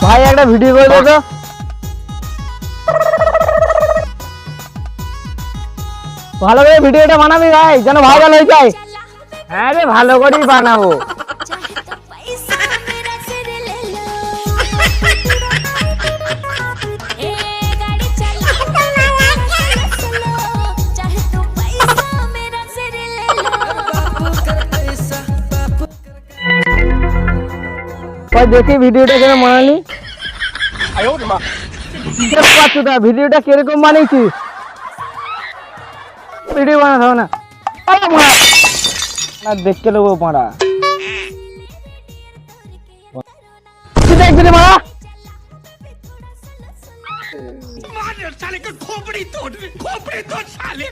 ভাই একটা ভিডিও করে দে তো। ভালো করে ভিডিওটা বানাবি ভাই, যেন ভাইরাল হয়ে যায়। হ্যাঁ রে, ভালো করেই বানাবো। দেখি ভিডিওটা কেন বানালি। ভিডিওটা কিরকম বানিয়েছিস? ভিডিও বানাতে হবে না, দেখতে নেবো মারা। দেখবি মারা, साले का खोपड़ी तोड़ साले।